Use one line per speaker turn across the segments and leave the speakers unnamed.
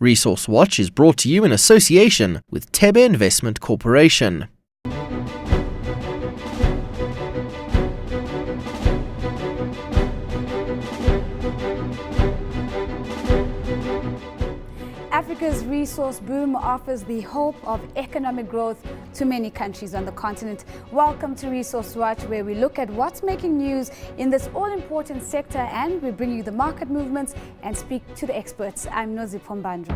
Resource Watch is brought to you in association with Thebe Investment Corporation.
Africa's resource boom offers the hope of economic growth to many countries on the continent. Welcome to Resource Watch, where we look at what's making news in this all-important sector and we bring you the market movements and speak to the experts. I'm Nozi Pombandra.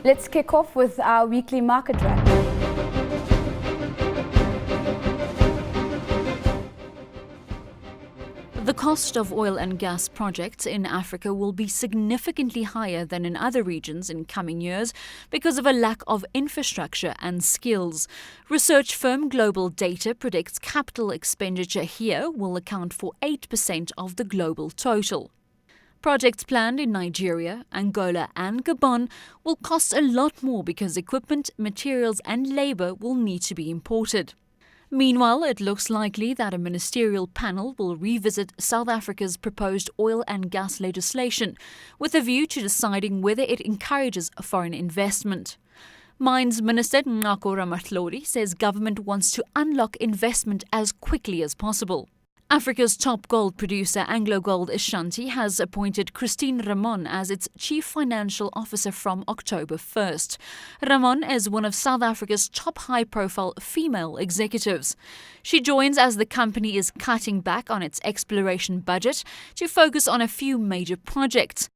Let's kick off with our weekly market wrap.
The cost of oil and gas projects in Africa will be significantly higher than in other regions in coming years because of a lack of infrastructure and skills. Research firm Global Data predicts capital expenditure here will account for 8% of the global total. Projects planned in Nigeria, Angola and Gabon will cost a lot more because equipment, materials and labour will need to be imported. Meanwhile, it looks likely that a ministerial panel will revisit South Africa's proposed oil and gas legislation with a view to deciding whether it encourages foreign investment. Mines Minister Nqako Ramatlhori says government wants to unlock investment as quickly as possible. Africa's top gold producer AngloGold Ashanti has appointed Christine Ramon as its Chief Financial Officer from October 1st. Ramon is one of South Africa's top high-profile female executives. She joins as the company is cutting back on its exploration budget to focus on a few major projects.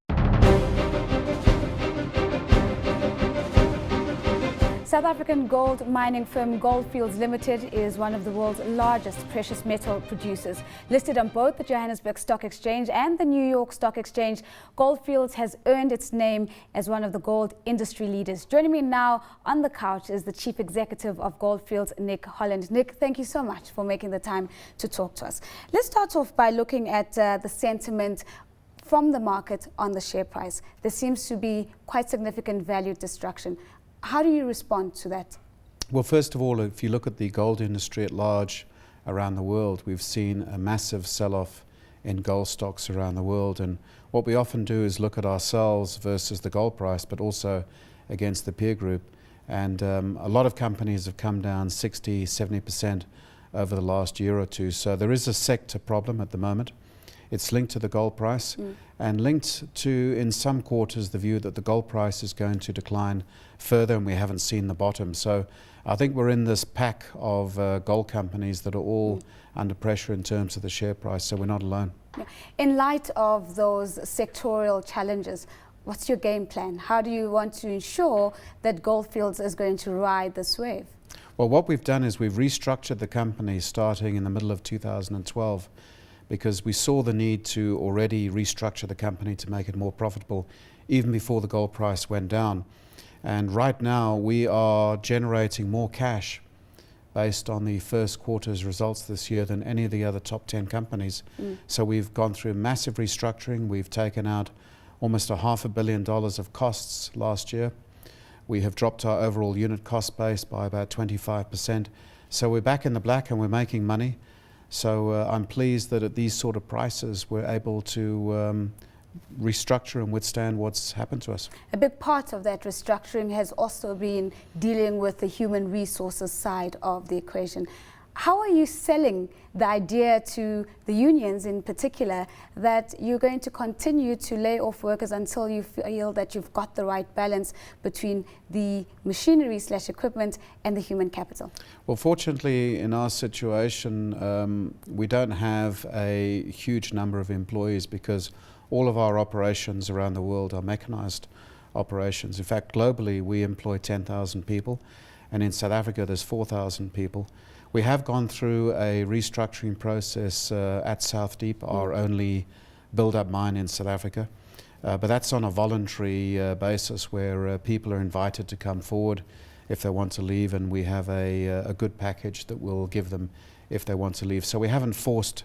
South African gold mining firm Gold Fields Limited is one of the world's largest precious metal producers. Listed on both the Johannesburg Stock Exchange and the New York Stock Exchange, Gold Fields has earned its name as one of the gold industry leaders. Joining me now on the couch is the Chief Executive of Gold Fields, Nick Holland. Nick, thank you so much for making the time to talk to us. Let's start off by looking at the sentiment from the market on the share price. There seems to be quite significant value destruction. How do you respond to that?
Well, first of all, if you look at the gold industry at large around the world, we've seen a massive sell-off in gold stocks around the world. And what we often do is look at ourselves versus the gold price, but also against the peer group. And a lot of companies have come down 60, 70% over the last year or two. So there is a sector problem at the moment. It's linked to the gold price and linked to, in some quarters, the view that the gold price is going to decline further and we haven't seen the bottom. So I think we're in this pack of gold companies that are all under pressure in terms of the share price, so we're not alone.
In light of those sectorial challenges, what's your game plan? How do you want to ensure that Gold Fields is going to ride this wave?
Well, what we've done is we've restructured the company starting in the middle of 2012. Because we saw the need to already restructure the company to make it more profitable even before the gold price went down. And right now we are generating more cash based on the first quarter's results this year than any of the other top 10 companies. So we've gone through massive restructuring. We've taken out almost $500 million of costs last year. We have dropped our overall unit cost base by about 25%. So we're back in the black and we're making money. So I'm pleased that at these sort of prices we're able to restructure and withstand what's happened to us.
A big part of that restructuring has also been dealing with the human resources side of the equation. How are you selling the idea to the unions in particular that you're going to continue to lay off workers until you feel that you've got the right balance between the machinery/equipment and the human capital? Well,
fortunately in our situation we don't have a huge number of employees because all of our operations around the world are mechanized operations. In fact, globally we employ 10,000 people and in South Africa there's 4,000 people. We have gone through a restructuring process at South Deep, our only build-up mine in South Africa. But that's on a voluntary basis where people are invited to come forward if they want to leave, and we have a good package that we'll give them if they want to leave. So we haven't forced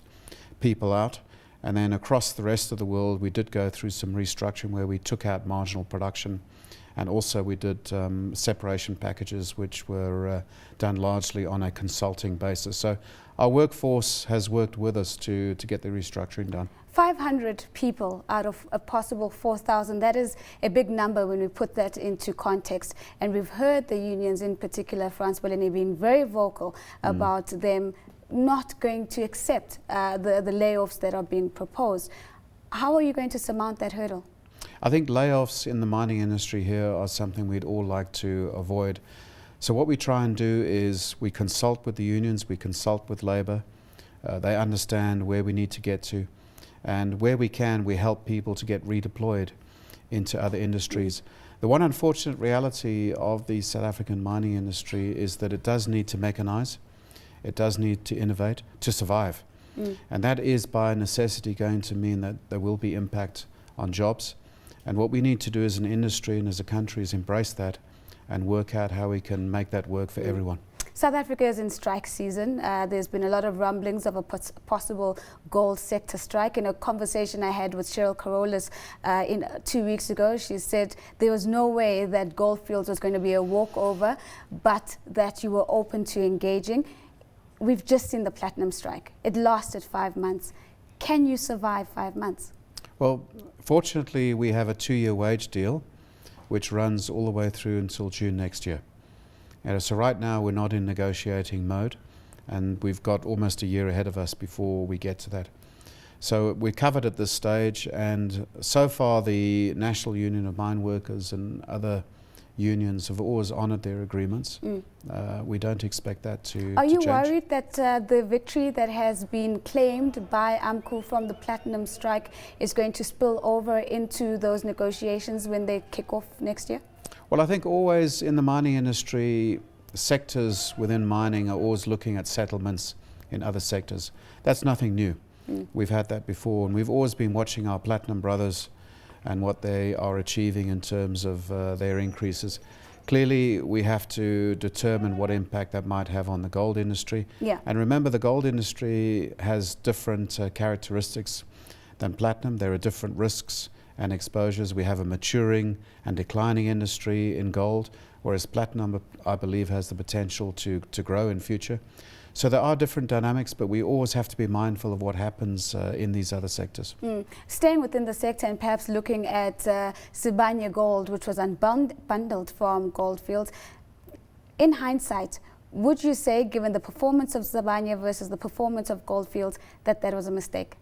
people out. And then across the rest of the world, we did go through some restructuring where we took out marginal production. And also we did separation packages which were done largely on a consulting basis. So our workforce has worked with us to get the restructuring done.
500 people out of a possible 4,000, that is a big number when we put that into context. And we've heard the unions, in particular France Boleni, being very vocal about them not going to accept the layoffs that are being proposed. How are you going to surmount that hurdle?
I think layoffs in the mining industry here are something we'd all like to avoid. So what we try and do is we consult with the unions, we consult with labour. They understand where we need to get to. And where we can, we help people to get redeployed into other industries. The one unfortunate reality of the South African mining industry is that it does need to mechanise, it does need to innovate to survive. And that is by necessity going to mean that there will be impact on jobs. And what we need to do as an industry and as a country is embrace that and work out how we can make that work for everyone.
South Africa is in strike season. There's been a lot of rumblings of a possible gold sector strike. In a conversation I had with Cheryl Carolus 2 weeks ago, she said there was no way that Goldfields was going to be a walkover, but that you were open to engaging. We've just seen the platinum strike. It lasted 5 months. Can you survive 5 months?
Well, fortunately, we have a 2-year wage deal, which runs all the way through until June next year. So right now we're not in negotiating mode, and we've got almost a year ahead of us before we get to that. So we're covered at this stage, and so far the National Union of Mine Workers and other unions have always honoured their agreements. We don't expect that to change.
Are you worried that the victory that has been claimed by AMCU from the platinum strike is going to spill over into those negotiations when they kick off next year?
Well, I think always in the mining industry, sectors within mining are always looking at settlements in other sectors. That's nothing new. We've had that before, and we've always been watching our platinum brothers and what they are achieving in terms of their increases. Clearly, we have to determine what impact that might have on the gold industry.
Yeah.
And remember, the gold industry has different characteristics than platinum. There are different risks and exposures. We have a maturing and declining industry in gold, whereas platinum, I believe, has the potential to grow in future. So there are different dynamics, but we always have to be mindful of what happens in these other sectors.
Staying within the sector and perhaps looking at Sibanye Gold, which was unbundled from Goldfields, in hindsight, would you say, given the performance of Sibanye versus the performance of Goldfields, that that was a mistake?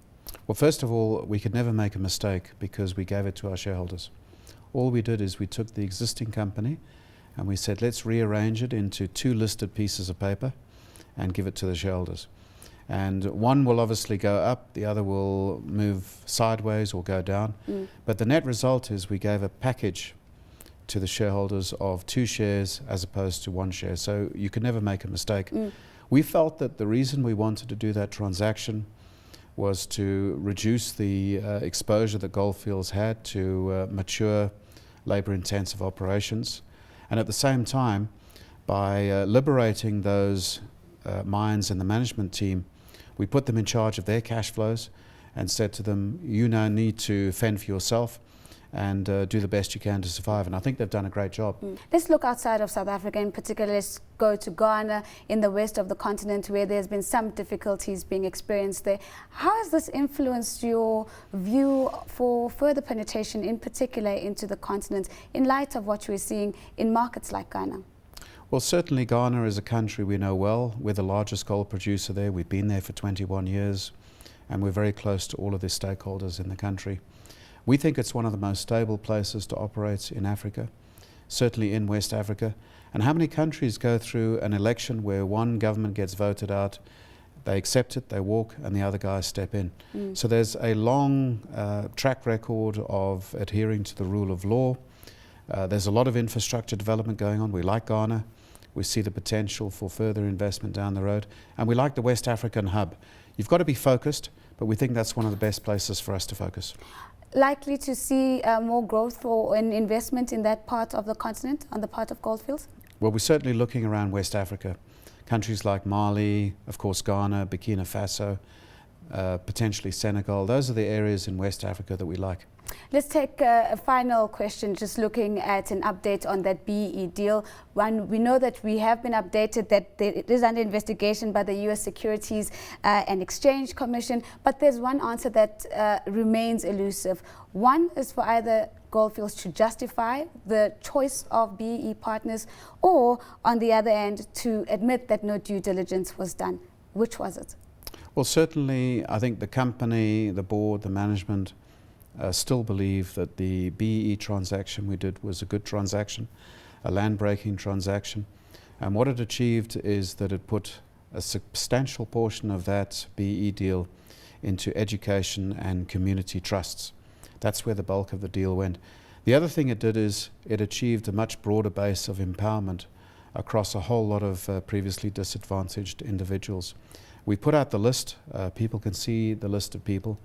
Well, first of all, we could never make a mistake because we gave it to our shareholders. All we did is we took the existing company and we said, let's rearrange it into 2 listed pieces of paper and give it to the shareholders. And one will obviously go up, the other will move sideways or go down. But the net result is we gave a package to the shareholders of 2 shares as opposed to 1 share. So you could never make a mistake. We felt that the reason we wanted to do that transaction was to reduce the exposure that Goldfields had to mature, labour-intensive operations. And at the same time, by liberating those mines and the management team, we put them in charge of their cash flows and said to them, you now need to fend for yourself and do the best you can to survive. And I think they've done a great job.
Let's look outside of South Africa in particular. Let's go to Ghana in the west of the continent, where there's been some difficulties being experienced there. How has this influenced your view for further penetration, in particular into the continent, in light of what we're seeing in markets like Ghana?
Well, certainly Ghana is a country we know well. We're the largest gold producer there. We've been there for 21 years, and we're very close to all of the stakeholders in the country. We think it's one of the most stable places to operate in Africa, certainly in West Africa. And how many countries go through an election where one government gets voted out, they accept it, they walk, and the other guys step in? So there's a long track record of adhering to the rule of law. There's a lot of infrastructure development going on. We like Ghana. We see the potential for further investment down the road. And we like the West African hub. You've got to be focused, but we think that's one of the best places for us to focus.
Likely to see more growth or an investment in that part of the continent on the part of Goldfields?
Well, we're certainly looking around West Africa. Countries like Mali, of course Ghana, Burkina Faso, potentially Senegal. Those are the areas in West Africa that we like.
Let's take a final question, just looking at an update on that BEE deal. One, we know that we have been updated that it is under investigation by the U.S. Securities and Exchange Commission, but there's one answer that remains elusive. One is for either Goldfields to justify the choice of BEE partners, or on the other end, to admit that no due diligence was done. Which was it?
Well, certainly, I think the company, the board, the management still believe that the BEE transaction we did was a good transaction, a land-breaking transaction. And what it achieved is that it put a substantial portion of that BEE deal into education and community trusts. That's where the bulk of the deal went. The other thing it did is it achieved a much broader base of empowerment across a whole lot of previously disadvantaged individuals. We put out the list, people can see the list of people,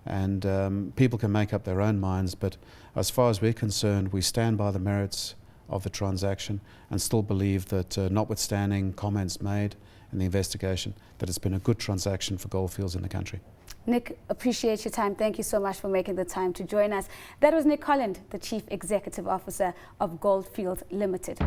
and people can make up their own minds, but as far as we're concerned, we stand by the merits of the transaction and still believe that notwithstanding comments made in the investigation, that it's been a good transaction for Goldfields in the country.
Nick, appreciate your time. Thank you so much for making the time to join us. That was Nick Holland, the Chief Executive Officer of Goldfields Limited.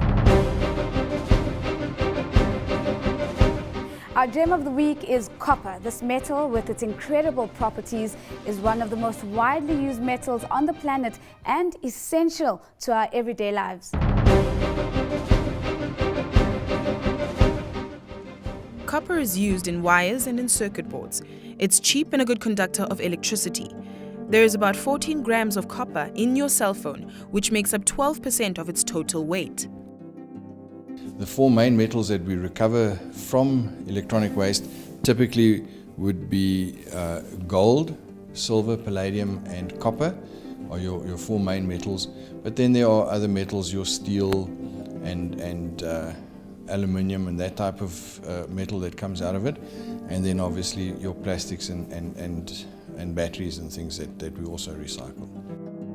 Our gem of the week is copper. This metal, with its incredible properties, is one of the most widely used metals on the planet and essential to our everyday lives.
Copper is used in wires and in circuit boards. It's cheap and a good conductor of electricity. There is about 14 grams of copper in your cell phone, which makes up 12% of its total weight.
The four main metals that we recover from electronic waste typically would be gold, silver, palladium and copper are your four main metals. But then there are other metals, your steel and aluminium and that type of metal that comes out of it. And then obviously your plastics and batteries and things that we also recycle.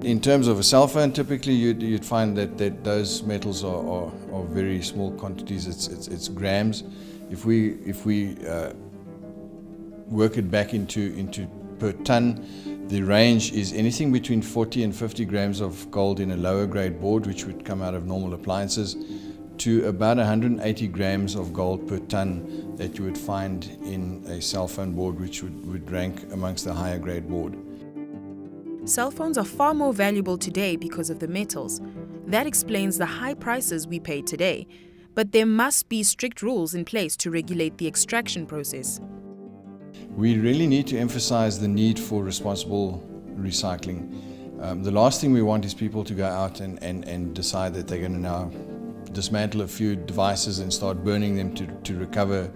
In terms of a cell phone, typically you'd find that those metals are very small quantities. It's grams. If we work it back into per ton, the range is anything between 40 and 50 grams of gold in a lower grade board, which would come out of normal appliances, to about 180 grams of gold per ton that you would find in a cell phone board, which would rank amongst the higher grade board.
Cell phones are far more valuable today because of the metals. That explains the high prices we pay today. But there must be strict rules in place to regulate the extraction process.
We really need to emphasize the need for responsible recycling. The last thing we want is people to go out and decide that they're going to now dismantle a few devices and start burning them to recover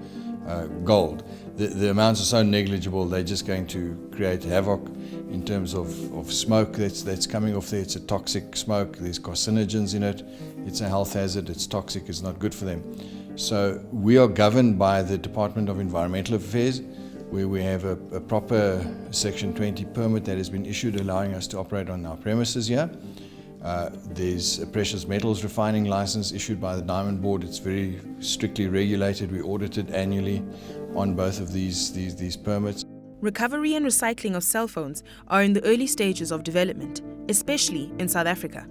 gold. The amounts are so negligible, they're just going to create havoc in terms of smoke that's coming off there. It's a toxic smoke, there's carcinogens in it, it's a health hazard, it's toxic, it's not good for them. So we are governed by the Department of Environmental Affairs, where we have a proper Section 20 permit that has been issued allowing us to operate on our premises here. There's a precious metals refining license issued by the Diamond Board. It's very strictly regulated. We audit it annually on both of these permits.
Recovery and recycling of cell phones are in the early stages of development, especially in South Africa.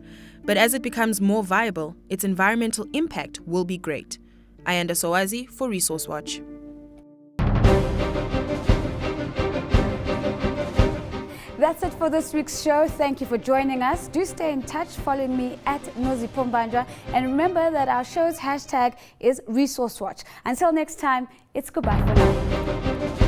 But as it becomes more viable, its environmental impact will be great. Ayanda Sowazi for Resource Watch.
That's it for this week's show. Thank you for joining us. Do stay in touch. Follow me at Nozi Pumbanja. And remember that our show's hashtag is Resource Watch. Until next time, it's goodbye for now.